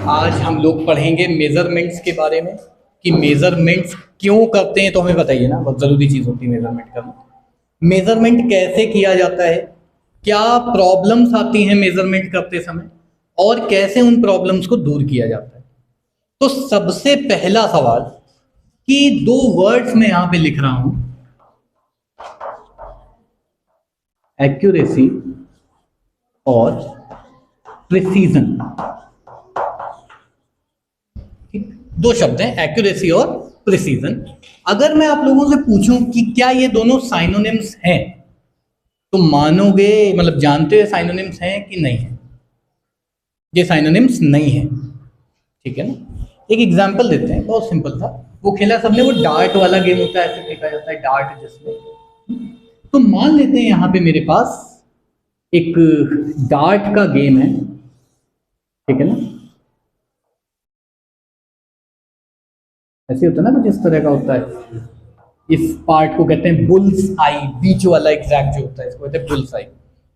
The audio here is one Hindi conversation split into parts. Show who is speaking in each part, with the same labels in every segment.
Speaker 1: आज हम लोग पढ़ेंगे मेजरमेंट्स के बारे में कि मेजरमेंट्स क्यों करते हैं। तो हमें बताइए ना, बहुत ज़रूरी चीज़ होती है मेजरमेंट करना। मेजरमेंट कैसे किया जाता है, क्या प्रॉब्लम्स आती हैं मेजरमेंट करते समय, और कैसे उन प्रॉब्लम्स को दूर किया जाता है। तो सबसे पहला सवाल कि दो वर्ड्स में यहां पे लिख रहा हूं, एक्यूरेसी और प्रिसीजन। दो शब्द हैं, एक्यूरेसी और प्रिसीजन। अगर मैं आप लोगों से पूछूं कि क्या ये दोनों साइनोनिम्स हैं, तो मानोगे, मतलब जानते हो साइनोनिम्स हैं कि नहीं है? ये साइनोनिम्स नहीं है, ठीक है ना। एक एग्जांपल देते हैं, बहुत सिंपल था, वो खेला सबने, वो डार्ट वाला गेम होता है, ऐसे फेंका जाता है डार्ट जिसमें। तो मान लेते हैं यहाँ पे मेरे पास एक डार्ट का गेम है, ठीक है ना। ऐसे होता है ना, कुछ इस तरह का होता है। इस पार्ट को कहते हैं बुल्स आई, बीच वाला एग्जैक्ट जो होता है इसको कहते हैं बुल्स आई,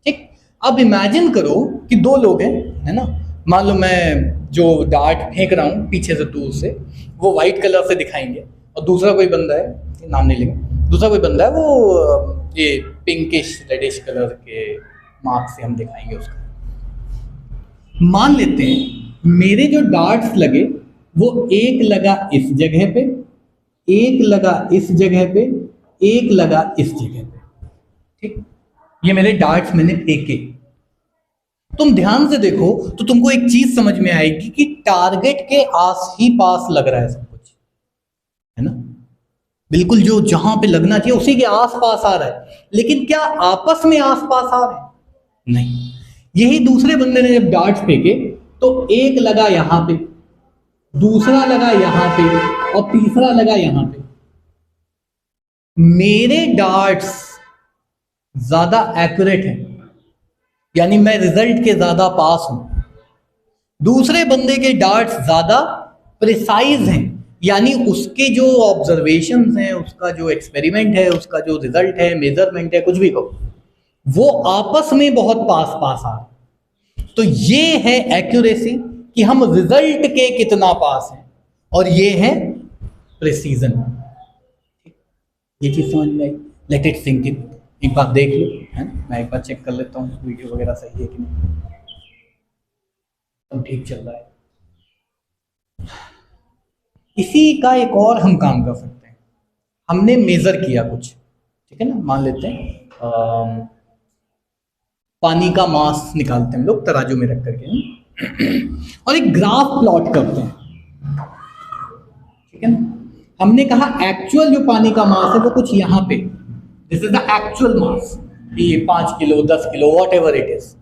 Speaker 1: ठीक। अब इमेजिन करो कि दो लोग हैं, है ना। मान लो मैं जो डार्ट फेंक रहा हूँ पीछे से दूर से, वो वाइट कलर से दिखाएंगे, और दूसरा कोई बंदा है, नाम नहीं लेंगे, दूसरा कोई बंदा है वो ये पिंकिश रेडिश कलर के मार्क से हम दिखाएंगे उसका। मान लेते हैं मेरे जो डार्ट्स लगे वो एक लगा इस जगह पे, एक लगा इस जगह पे, एक लगा इस जगह पे, ठीक। ये मेरे डार्ट्स मैंने फेंके। तुम ध्यान से देखो तो तुमको एक चीज समझ में आएगी कि टारगेट के आस ही पास लग रहा है सब कुछ, है ना। बिल्कुल जो जहां पे लगना चाहिए उसी के आस पास आ रहा है, लेकिन क्या आपस में आस पास आ रहे हैं? नहीं। यही दूसरे बंदे ने जब डार्ट्स फेंके तो एक लगा यहां पे, दूसरा लगा यहां पे, और तीसरा लगा यहां पे। मेरे डार्ट्स ज्यादा एक्यूरेट हैं, यानी मैं रिजल्ट के ज्यादा पास हूं। दूसरे बंदे के डार्ट्स ज्यादा प्रिसाइज हैं, यानी उसके जो ऑब्जर्वेशंस हैं, उसका जो एक्सपेरिमेंट है, उसका जो रिजल्ट है, मेजरमेंट है, कुछ भी कहो, वो आपस में बहुत पास पास आ रहे। तो ये है एक्यूरेसी कि हम रिजल्ट के कितना पास हैं, और ये है प्रिसीजन। ये चीज समझ में आई? Let it sink in. एक बार देख लो, है ना। मैं एक बार चेक कर लेता हूँ वीडियो वगैरह सही है कि नहीं, सब ठीक चल रहा है। इसी का एक और हम काम कर सकते हैं। हमने मेजर किया कुछ, ठीक है ना। मान लेते हैं पानी का मास निकालते हैं हम लोग तराजू में रख करके, और एक ग्राफ प्लॉट करते हैं, ठीक है ना। हमने कहा एक्चुअल जो पानी का मास है वो कुछ यहाँ पे, this is the actual mass, ये 5 kilo 10 kilo watt ever it is.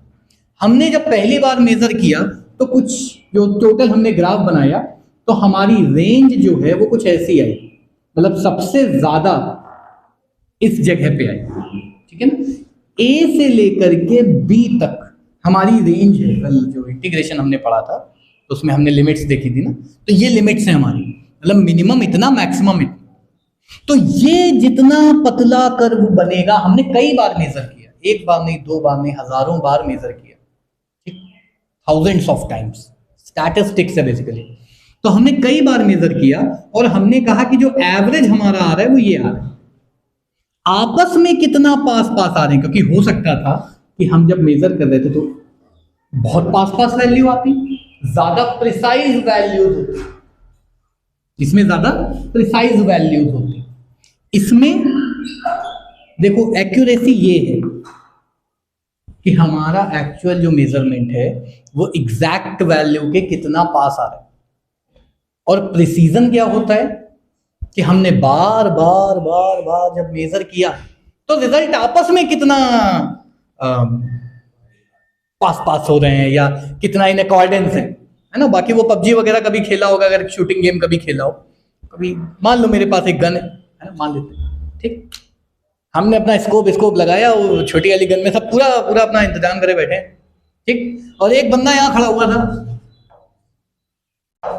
Speaker 1: हमने जब पहली बार मेजर किया तो कुछ जो टोटल हमने ग्राफ बनाया, तो हमारी रेंज जो है वो कुछ ऐसी आई, मतलब सबसे ज्यादा इस जगह पे आई, ठीक है ना। ए से लेकर के बी तक हमारी रेंज है। कल जो इंटीग्रेशन हमने पढ़ा था तो उसमें हमने लिमिट्स देखी थी ना, तो ये लिमिट्स है हमारी, मतलब मिनिमम इतना, मैक्सिमम इतना। तो ये जितना पतला कर्व बनेगा, हमने कई बार मेजर किया, एक बार नहीं, दो बार नहीं, हजारों बार मेजर किया, ठीक, थाउजेंड्स ऑफ टाइम्स। स्टैटिस्टिक्स है बेसिकली। तो हमने कई बार मेजर किया और हमने कहा कि जो एवरेज हमारा आ रहा है वो ये आ रहा है। आपस में कितना पास पास आ रहे हैं, क्योंकि हो सकता था कि हम जब मेजर कर रहे थे तो बहुत पास पास वैल्यू आती, ज्यादा प्रिसाइज वैल्यूज होती, इसमें ज्यादा प्रिसाइज वैल्यूज होती। इसमें देखो एक्यूरेसी ये है कि हमारा एक्चुअल जो मेजरमेंट है वो एग्जैक्ट वैल्यू के कितना पास आ रहा है, और प्रिसीजन क्या होता है कि हमने बार बार बार बार जब मेजर किया तो रिजल्ट आपस में कितना पास पास हो रहे हैं, या कितना इन अकॉर्डेंस है ना। बाकी वो पबजी वगैरह कभी खेला होगा, अगर शूटिंग गेम कभी खेला हो कभी, मान लो मेरे पास एक गन है ना, मान लेते हैं, ठीक। हमने अपना स्कोप लगाया, वो छोटी वाली गन में सब पूरा पूरा अपना इंतजाम करे बैठे, ठीक। और एक बंदा यहाँ खड़ा हुआ था,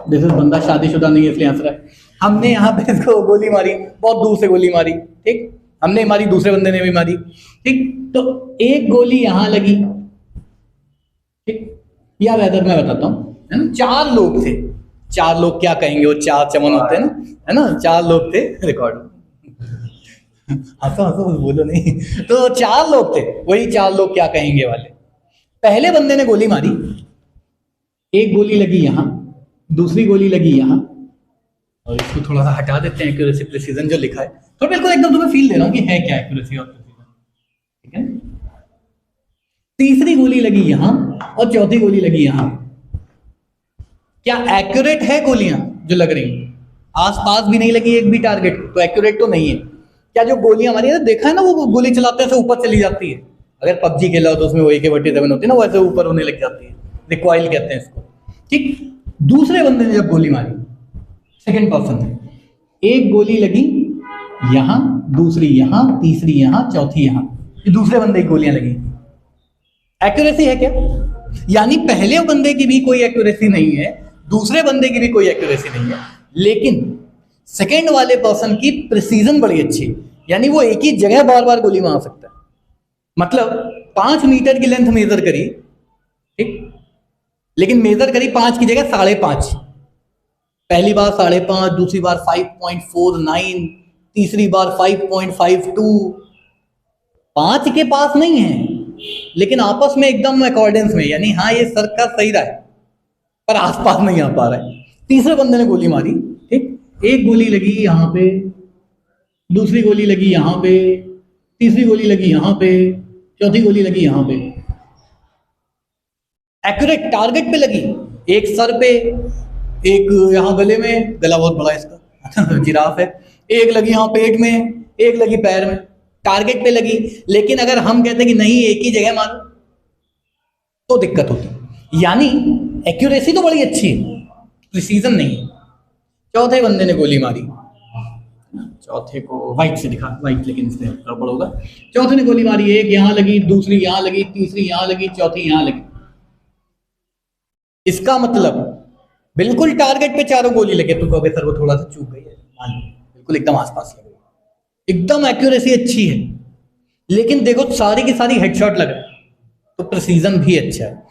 Speaker 1: जैसे बंदा शादीशुदा नहीं है इसलिए हंस रहा है। हमने यहाँ पे इसको गोली मारी, बहुत दूर से गोली मारी, ठीक। हमने मारी, दूसरे बंदे ने भी मारी, ठीक। तो एक गोली यहाँ लगी, ठीक। या वेदर मैं बताता हूँ, है ना, 4 लोग थे। 4 लोग क्या कहेंगे, वो 4 चमन होते हैं ना, है ना, 4 लोग थे, रिकॉर्ड हंसो हंसो बोलो नहीं। तो 4 लोग थे, वही 4 लोग क्या कहेंगे वाले। पहले बंदे ने गोली मारी, एक गोली लगी यहाँ, दूसरी गोली लगी यहाँ, और इसको थोड़ा सा हटा देते हैं, एक्यूरेसी प्रिसीजन जो लिखा है, तो बिल्कुल एकदम तुम्हें फील दे रहा हूँ कि है क्या एक्यूरेसी और प्रिसीजन, ठीक है। तीसरी गोली लगी यहाँ और चौथी गोली लगी यहाँ। क्या एक्यूरेट है गोलियां जो लग रही हैं? आसपास भी नहीं लगी एक भी टारगेट, तो एक्यूरेट तो नहीं है। क्या जो गोलियां हमारी देखा है ना, वो गोली चलाते हैं ऊपर चली जाती है। अगर पबजी खेला हो तो उसमें वो AK-47 होती है ना, वैसे ऊपर होने लग जाती है, रिकॉइल कहते हैं इसको, ठीक। दूसरे बंदे ने जब गोली मारी, सेकंड पर्सन ने, एक गोली लगी यहां, दूसरी यहां, तीसरी यहां, चौथी यहां, ये दूसरे बंदे की गोलियां लगी। एक्यूरेसी है क्या? यानी पहले बंदे की भी कोई एक्यूरेसी नहीं है, दूसरे बंदे की भी कोई एक्यूरेसी नहीं है, लेकिन सेकंड वाले पर्सन की प्रिसीजन बड़ी अच्छी है। यानी वो एक ही जगह बार बार गोली मार सकता है। मतलब 5 मीटर की लेंथ मेजर करी, ठीक, लेकिन मेजर करी 5 की जगह 5.5। पहली बार 5.5, दूसरी बार 5.49, तीसरी बार 5.52। 5 के पास नहीं है, लेकिन आपस में एकदम अकॉर्डेंस में, यानी हाँ ये सर्कल सही रहा है, पर आसपास नहीं आ पा रहा है। तीसरे बंदे ने गोली मारी, ठीक, एक गोली लगी यहाँ पे, दूसरी गोली लगी यहाँ पे, तीसरी गोली लगी यहाँ पे, चौथी गोली लगी यहाँ पे। एक्यूरेट टारगेट पे लगी, एक सर पे, एक यहाँ गले में, गला बहुत बड़ा है इसका जिराफ है, एक लगी यहाँ पेट में, एक लगी पैर में, टारगेट पे लगी। लेकिन अगर हम कहते कि नहीं एक ही जगह मारो तो दिक्कत होती। यानी एक्यूरेसी तो बड़ी अच्छी है, प्रिसीजन नहीं। चौथे बंदे ने गोली मारी, चौथे को वाइट से दिखा, वाइट लेकिन इससे गड़बड़ होगा। चौथे ने गोली मारी, एक यहाँ लगी, दूसरी यहाँ लगी, तीसरी यहाँ लगी, चौथी यहाँ लगी। इसका मतलब बिल्कुल टारगेट पे चारों गोली लगे। तो कहोगे सर वो थोड़ा सा चूक गई है, मान लो बिल्कुल एकदम आसपास लग गई, एकदम एक्यूरेसी अच्छी है। लेकिन देखो सारी की सारी हेडशॉट लग रही, तो प्रिसीजन भी अच्छा है।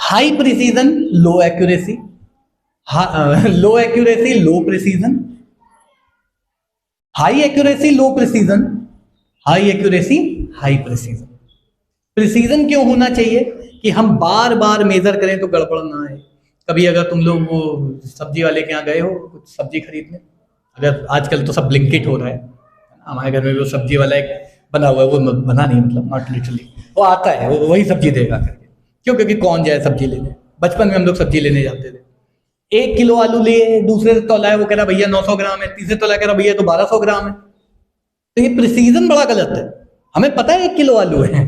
Speaker 1: High precision low accuracy, low accuracy low precision, high accuracy low precision, high accuracy high precision. Precision क्यों होना चाहिए? कि हम बार बार मेजर करें तो गड़बड़ ना आए। कभी अगर तुम लोग वो सब्जी वाले के यहाँ गए हो कुछ सब्जी खरीदने, अगर आजकल तो सब ब्लिंकिट हो रहा है, हमारे घर में भी वो सब्जी वाला एक बना हुआ है, वो बना नहीं मतलब नॉट लिटरली, वो आता है, वो वही सब्जी देगा करके। क्यों? क्योंकि कौन जाए सब्जी लेने। बचपन में हम लोग सब्जी लेने जाते थे, 1 किलो आलू लिए, दूसरे से तोला है, वो कह रहा भैया 900 ग्राम है, तीसरे तोला कह रहा भैया तो 1200 ग्राम है। तो ये प्रिसीजन बड़ा गलत है। हमें पता है 1 किलो आलू है,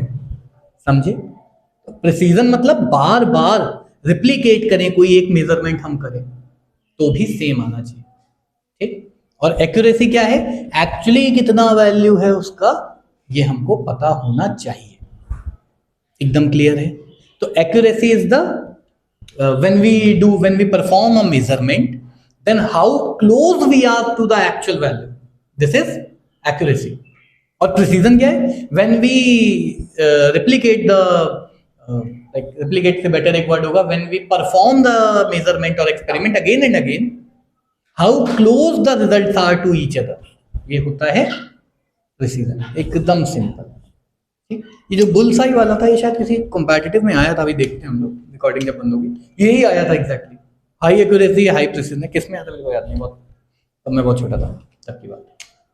Speaker 1: समझे? तो प्रिसीजन मतलब बार बार रिप्लिकेट करें, कोई एक मेजरमेंट हम करें तो भी सेम आना चाहिए, ठीक। और एक्यूरेसी क्या है? एक्चुअली कितना वैल्यू है उसका, ये हमको पता होना चाहिए। एकदम क्लियर है? तो accuracy is the when we perform a measurement, then how close we are to the actual value, this is accuracy. और precision क्या है? when we replicate the like replicate से better एक word होगा, when we perform the measurement or experiment again and again, how close the results are to each other, ये होता है precision। एकदम सिंपल, ठीक। ये जो बुलसाई वाला था, ये शायद किसी कॉम्पिटिटिव में आया था, अभी देखते हैं हम लोग रिकॉर्डिंग जब बंद होगी, यही आया था exactly. High accuracy high precision, किस में आया था मेरे को याद नहीं, बहुत तब मैं बहुत छोटा था तब की बात,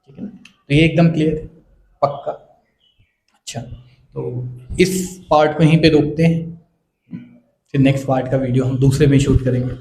Speaker 1: ठीक है ना। तो ये एकदम क्लियर है, पक्का। अच्छा, तो इस पार्ट को यहीं पे रोकते हैं, फिर नेक्स्ट पार्ट का वीडियो हम दूसरे में शूट करेंगे।